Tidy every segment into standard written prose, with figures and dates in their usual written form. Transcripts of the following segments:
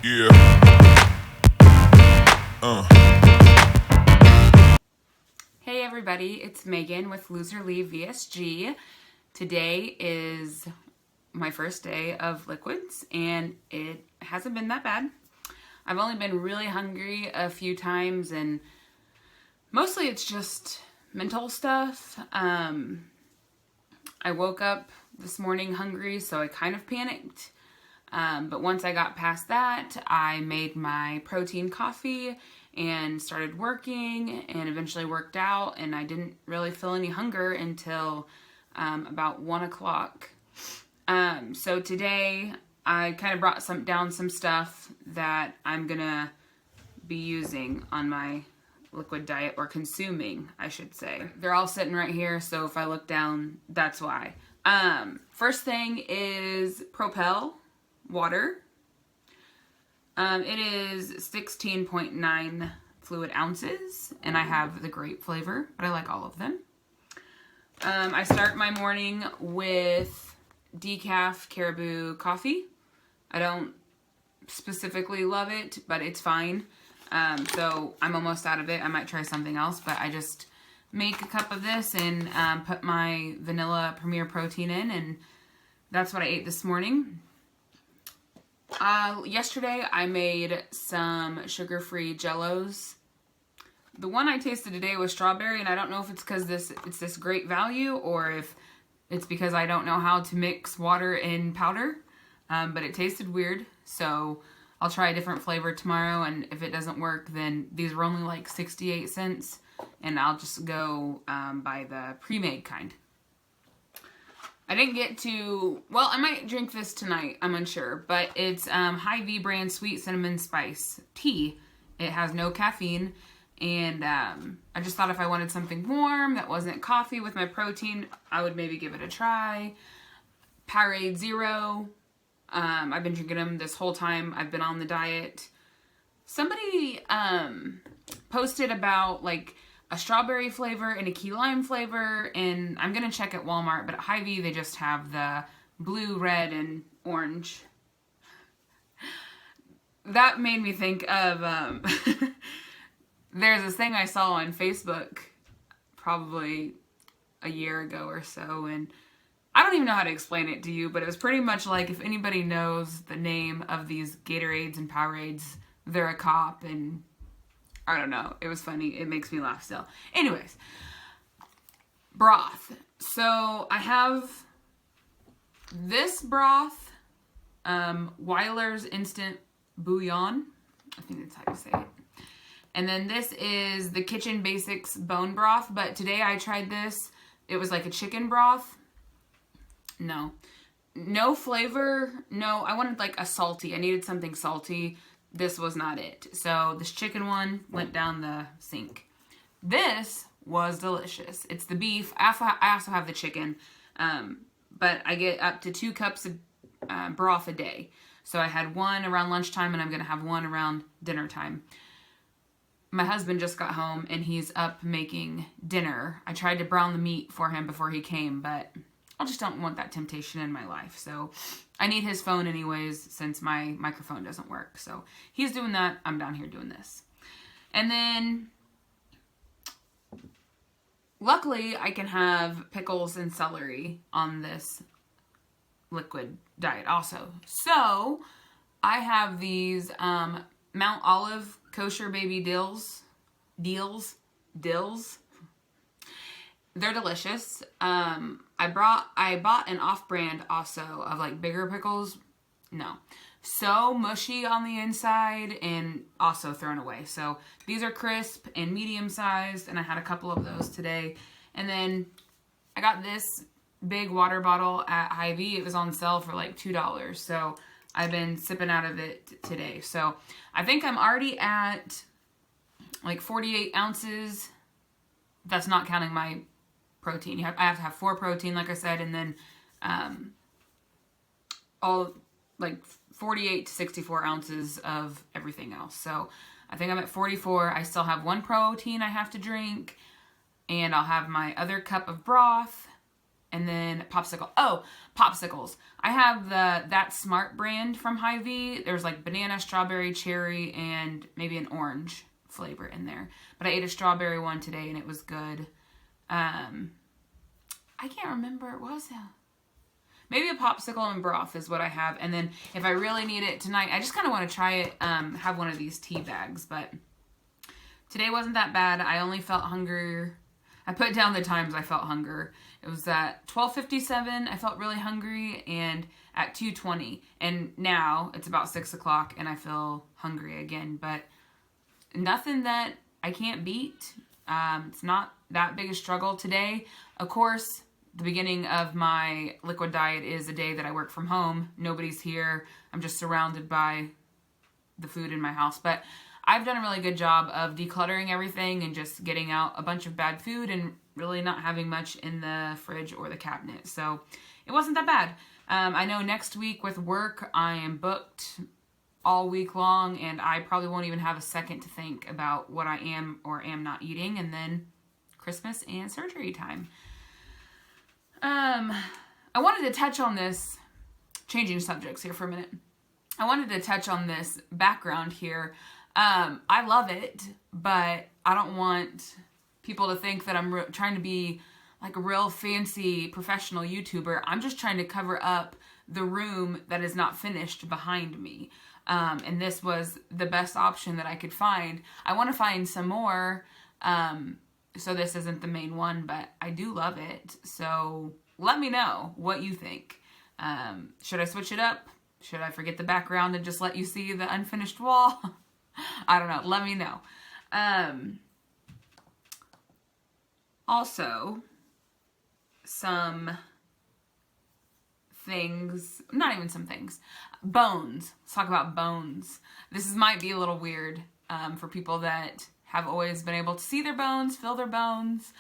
Yeah. Hey everybody, it's Megan with Loser Leave VSG. Today is my first day of liquids and it hasn't been that bad. I've only been really hungry a few times and mostly it's just mental stuff. I woke up this morning hungry, so I kind of panicked. But once I got past that, I made my protein coffee and started working and eventually worked out, and I didn't really feel any hunger until about 1 o'clock. So today I kind of brought down some stuff that I'm gonna be using on my liquid diet, or consuming, I should say. They're all sitting right here, so if I look down, that's why. First thing is Propel water. It is 16.9 fluid ounces, and I have the grape flavor, but I like all of them. I start my morning with decaf Caribou coffee. I don't specifically love it, but it's fine. So I'm almost out of it. I might try something else, but I just make a cup of this and put my vanilla Premier protein in, and that's what I ate this morning. Yesterday I made some sugar-free Jellos. The one I tasted today was strawberry, and I don't know if it's because it's this great value or if it's because I don't know how to mix water and powder, but it tasted weird, so I'll try a different flavor tomorrow, and if it doesn't work, then these were only like 68 cents, and I'll just go buy the pre-made kind. I didn't get to, well, I might drink this tonight, I'm unsure, but it's Hy-Vee brand Sweet Cinnamon Spice tea. It has no caffeine, and I just thought if I wanted something warm that wasn't coffee with my protein, I would maybe give it a try. Powerade Zero. I've been drinking them this whole time I've been on the diet. Somebody posted about like a strawberry flavor and a key lime flavor, and I'm gonna check at Walmart, but at Hy-Vee they just have the blue, red, and orange. That made me think of there's this thing I saw on Facebook probably a year ago or so, and I don't even know how to explain it to you, but it was pretty much like if anybody knows the name of these Gatorades and Powerades, they're a cop, and I don't know. It was funny. It makes me laugh still. Anyways, broth. So I have this broth, Weiler's Instant Bouillon. I think that's how you say it. And then this is the Kitchen Basics bone broth, but today I tried this. It was like a chicken broth. No flavor. No, I wanted like a salty. I needed something salty. This was not it. So this chicken one went down the sink. This was delicious. It's the beef. I also have the chicken, but I get up to 2 cups of broth a day. So I had one around lunchtime, and I'm going to have one around dinner time. My husband just got home, and he's up making dinner. I tried to brown the meat for him before he came, but I just don't want that temptation in my life. So I need his phone anyways, since my microphone doesn't work. So he's doing that. I'm down here doing this. And then luckily I can have pickles and celery on this liquid diet also. So I have these Mount Olive kosher baby dills. They're delicious. I bought an off-brand also of like bigger pickles. No. So mushy on the inside and also thrown away. So these are crisp and medium sized, and I had a couple of those today. And then I got this big water bottle at Hy-Vee. It was on sale for like $2. So I've been sipping out of it today. So I think I'm already at like 48 ounces. That's not counting my protein. I have to have 4 protein, like I said, and then all like 48 to 64 ounces of everything else. So I think I'm at 44. I still have 1 protein I have to drink, and I'll have my other cup of broth, and then popsicle. Oh, popsicles. I have the That Smart brand from Hy-Vee. There's like banana, strawberry, cherry, and maybe an orange flavor in there. But I ate a strawberry one today and it was good. I can't remember. What was that? Maybe a popsicle and broth is what I have. And then if I really need it tonight, I just kind of want to try it, have one of these tea bags. But today wasn't that bad. I only felt hunger. I put down the times I felt hunger. It was at 12:57, I felt really hungry, and at 2:20. And now it's about 6 o'clock and I feel hungry again. But nothing that I can't beat. It's not that big a struggle today. Of course, the beginning of my liquid diet is a day that I work from home. Nobody's here. I'm just surrounded by the food in my house. But I've done a really good job of decluttering everything and just getting out a bunch of bad food and really not having much in the fridge or the cabinet. So it wasn't that bad. I know next week with work, I am booked all week long and I probably won't even have a second to think about what I am or am not eating. And then Christmas and surgery time. I wanted to touch on this, changing subjects here for a minute. I wanted to touch on this background here. I love it, but I don't want people to think that I'm trying to be like a real fancy professional YouTuber. I'm just trying to cover up the room that is not finished behind me. And this was the best option that I could find. I want to find some more, so this isn't the main one, but I do love it. So let me know what you think. Should I switch it up? Should I forget the background and just let you see the unfinished wall? I don't know. Let me know. Also, some things, not even some things, bones. Let's talk about bones. This might be a little weird for people that have always been able to see their bones, feel their bones.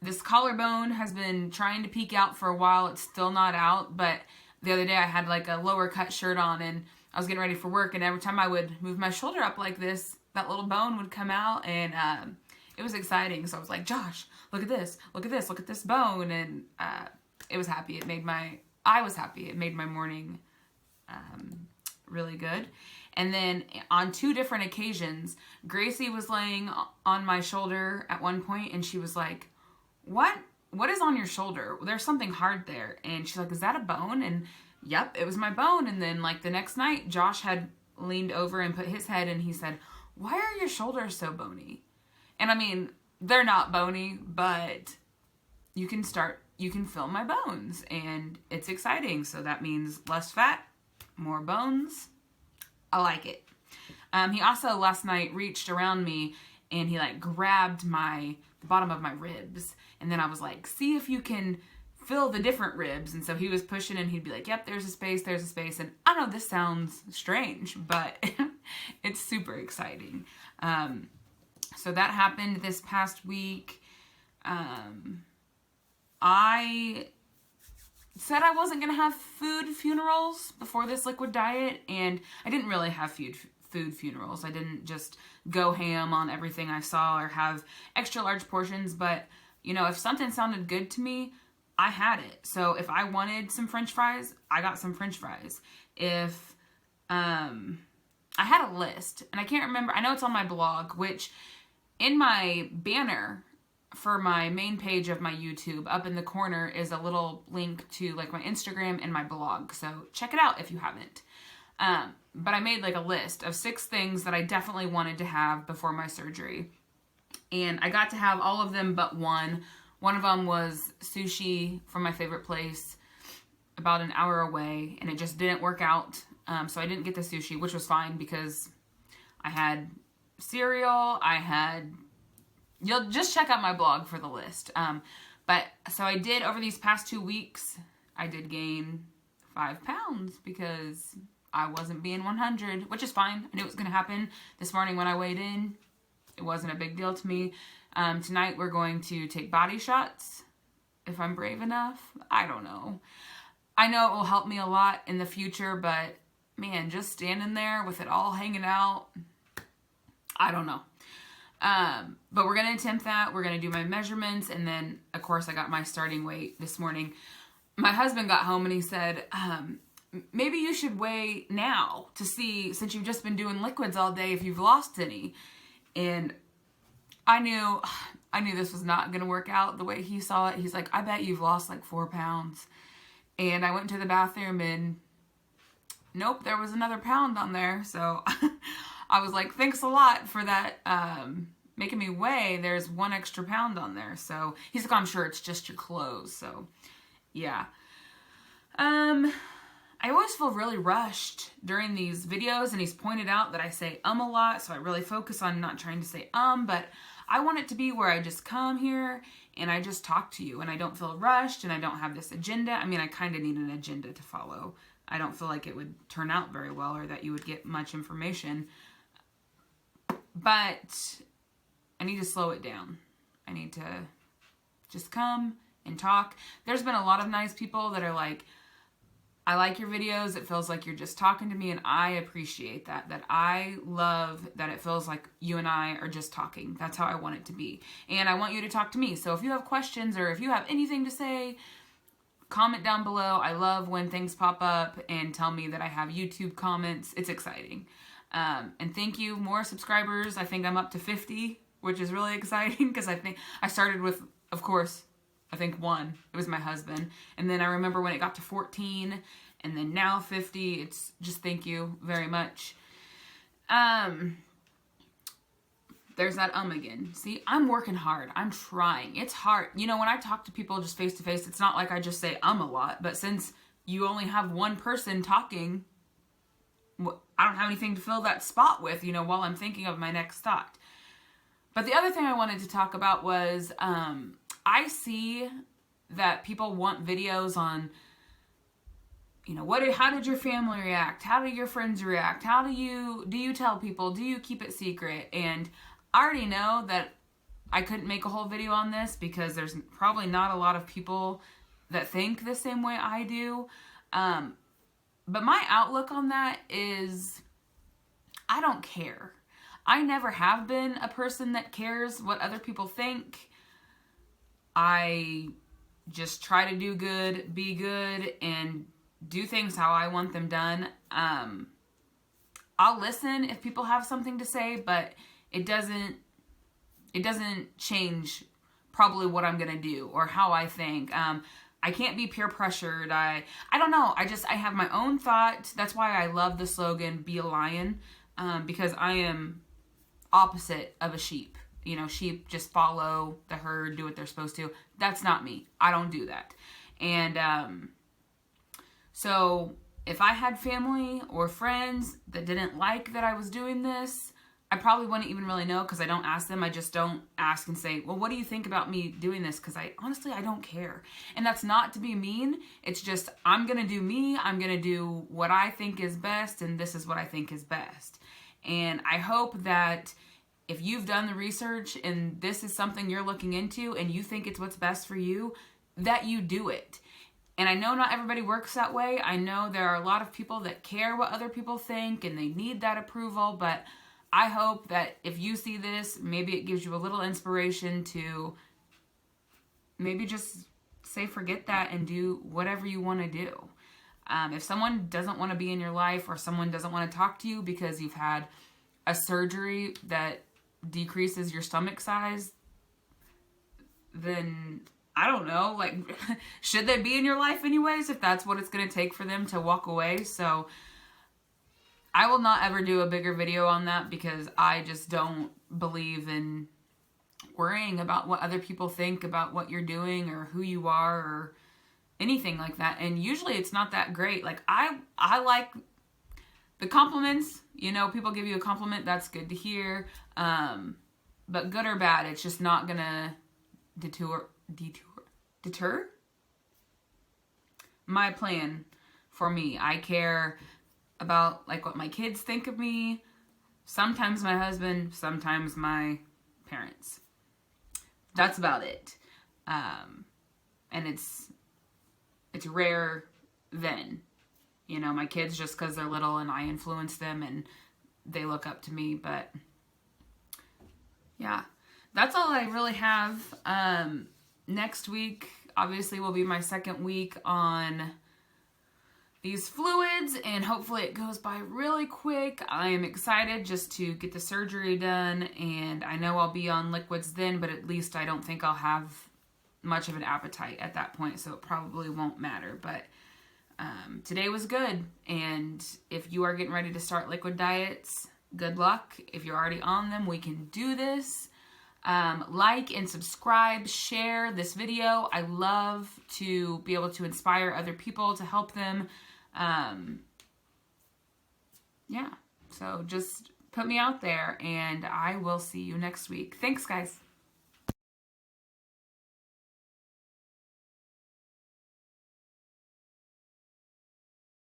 This collarbone has been trying to peek out for a while. It's still not out, but the other day I had like a lower cut shirt on and I was getting ready for work, and every time I would move my shoulder up like this, that little bone would come out, and it was exciting. So I was like, Josh, look at this, look at this, look at this bone, and I was happy. It made my morning really good. And then on 2 different occasions, Gracie was laying on my shoulder at one point, and she was like, what is on your shoulder? There's something hard there. And she's like, is that a bone? And yep, it was my bone. And then like the next night, Josh had leaned over and put his head, and he said, why are your shoulders so bony? And I mean, they're not bony, but you can feel my bones, and it's exciting. So that means less fat, more bones. I like it. He also last night reached around me and he like grabbed the bottom of my ribs. And then I was like, see if you can fill the different ribs. And so he was pushing and he'd be like, yep, there's a space, there's a space. And I know this sounds strange, but it's super exciting. So that happened this past week. I said I wasn't going to have food funerals before this liquid diet, and I didn't really have food funerals. I didn't just go ham on everything I saw or have extra large portions, but, you know, if something sounded good to me, I had it. So if I wanted some french fries, I got some french fries. If, I had a list, and I can't remember, I know it's on my blog, which in my banner for my main page of my YouTube, up in the corner is a little link to like my Instagram and my blog. So check it out if you haven't. But I made like a list of 6 things that I definitely wanted to have before my surgery. And I got to have all of them but one. One of them was sushi from my favorite place about an hour away, and it just didn't work out. So I didn't get the sushi, which was fine because I had cereal, you'll just check out my blog for the list. But so I did, over these past 2 weeks, I did gain 5 pounds because I wasn't being 100, which is fine. I knew it was going to happen. This morning when I weighed in, it wasn't a big deal to me. Tonight we're going to take body shots, if I'm brave enough. I don't know. I know it will help me a lot in the future, but man, just standing there with it all hanging out, I don't know. But we're going to attempt that. We're going to do my measurements. And then, of course, I got my starting weight this morning. My husband got home and he said, maybe you should weigh now to see, since you've just been doing liquids all day, if you've lost any. And I knew this was not going to work out the way he saw it. He's like, I bet you've lost like 4 pounds. And I went to the bathroom and nope, there was another pound on there. So I was like, thanks a lot for that, making me weigh. There's 1 extra pound on there. So he's like, I'm sure it's just your clothes. So yeah. I always feel really rushed during these videos, and he's pointed out that I say a lot, so I really focus on not trying to say but I want it to be where I just come here and I just talk to you and I don't feel rushed and I don't have this agenda. I mean, I kind of need an agenda to follow. I don't feel like it would turn out very well or that you would get much information, but I need to slow it down. I need to just come and talk. There's been a lot of nice people that are like, I like your videos. It feels like you're just talking to me, and I appreciate that. That I love that it feels like you and I are just talking. That's how I want it to be. And I want you to talk to me. So if you have questions or if you have anything to say, comment down below. I love when things pop up and tell me that I have YouTube comments. It's exciting. And thank you. More subscribers. I think I'm up to 50, which is really exciting because I think I started with, of course, I think 1. It was my husband. And then I remember when it got to 14 and then now 50. It's just thank you very much. There's that again. See, I'm working hard. I'm trying. It's hard. You know, when I talk to people just face to face, it's not like I just say a lot. But since you only have one person talking, I don't have anything to fill that spot with, you know, while I'm thinking of my next thought. But the other thing I wanted to talk about was, I see that people want videos on, you know, how did your family react? How do your friends react? How do you tell people? Do you keep it secret? And I already know that I couldn't make a whole video on this because there's probably not a lot of people that think the same way I do. But my outlook on that is I don't care. I never have been a person that cares what other people think. I just try to do good, be good, and do things how I want them done. I'll listen if people have something to say, but it doesn't change probably what I'm gonna do or how I think. I can't be peer pressured. I don't know. I have my own thought. That's why I love the slogan, be a lion, because I am opposite of a sheep. You know, sheep just follow the herd, do what they're supposed to. That's not me. I don't do that. And so if I had family or friends that didn't like that I was doing this, I probably wouldn't even really know because I don't ask them. I just don't ask and say, well, what do you think about me doing this? Because honestly, I don't care. And that's not to be mean. It's just, I'm going to do me. I'm going to do what I think is best. And this is what I think is best. And I hope that if you've done the research and this is something you're looking into and you think it's what's best for you, that you do it. And I know not everybody works that way. I know there are a lot of people that care what other people think and they need that approval, but I hope that if you see this, maybe it gives you a little inspiration to maybe just say forget that and do whatever you want to do. If someone doesn't want to be in your life or someone doesn't want to talk to you because you've had a surgery that decreases your stomach size, then I don't know, like, should they be in your life anyways if that's what it's going to take for them to walk away? So I will not ever do a bigger video on that because I just don't believe in worrying about what other people think about what you're doing or who you are or anything like that. And usually it's not that great. Like, I like the compliments. You know, people give you a compliment, that's good to hear. But good or bad, it's just not gonna deter my plan for me. I care about like what my kids think of me, sometimes my husband, sometimes my parents. That's about it. And it's rare then. You know, my kids just because they're little and I influence them and they look up to me, but Yeah, that's all I really have. Next week, obviously, will be my second week on these fluids, and hopefully it goes by really quick. I am excited just to get the surgery done, and I know I'll be on liquids then, but at least I don't think I'll have much of an appetite at that point, so it probably won't matter. But today was good, and if you are getting ready to start liquid diets, good luck. If you're already on them, we can do this. Like and subscribe, share this video. I love to be able to inspire other people, to help them. Yeah, so just put me out there, and I will see you next week. Thanks, guys.